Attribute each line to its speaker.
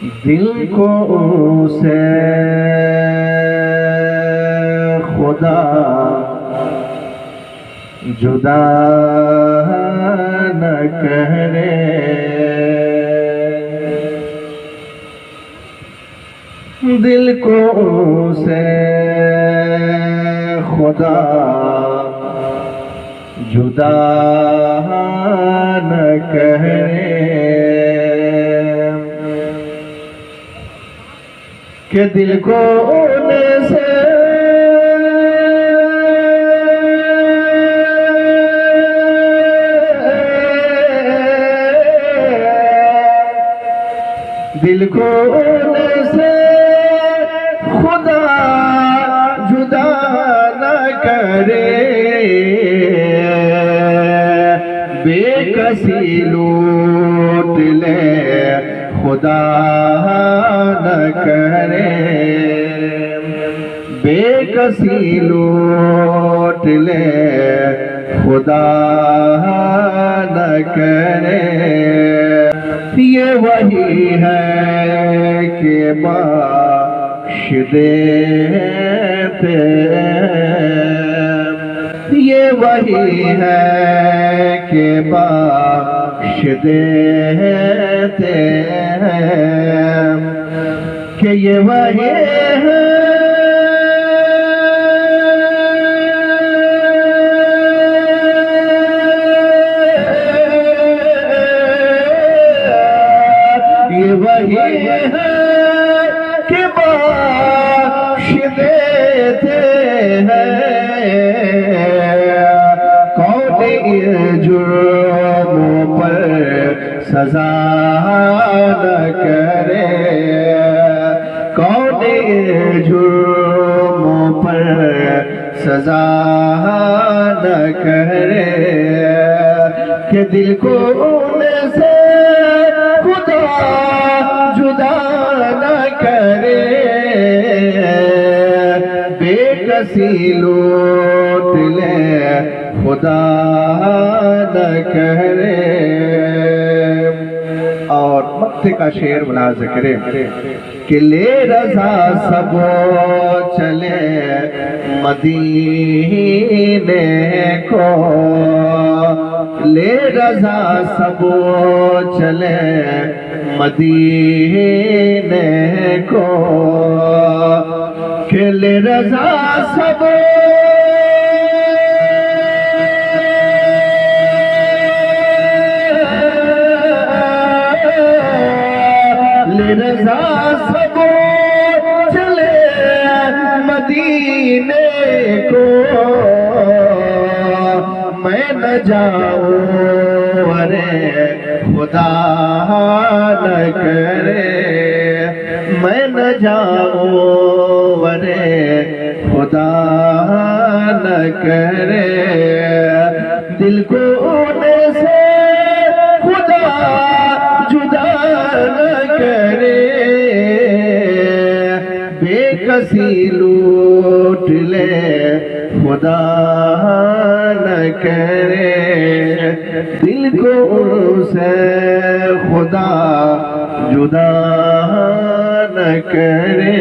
Speaker 1: दिल को से खुदा जुदा न करे, दिल को से खुदा जुदा न करे कि दिल को से दिल को से खुदा जुदा न करे, बेकसी लूट ले खुदा न करे, बेकसी लूट ले खुदा न करे। ये वही है कि बख्श देते, ये वही है कि बख्श देते हैं, कि ये वही है वही है कि बख्श देते हैं। कौन जुर्मों पर सजा न करे, कौन जुर्मों पर सजा न करे, कि दिल को से खुदा जुदा न करे, बेकसी लूट ले खुदा न करे। और मक्ते का शेर मुलाज़ा करें कि ले रज़ा सबो चले मदीने को, ले रज़ा सबो चले मदीने को, कि ले रज़ा सबो ले रज़ा सबो चले मदीने को, मैं न जाऊं अरे खुदा न करे, मैं न जाऊं अरे खुदा न करे, दिल को से खुदा जुदा न करे, बेकसी लूट ले खुदा न करे, दिल को से खुदा जुदा न करे।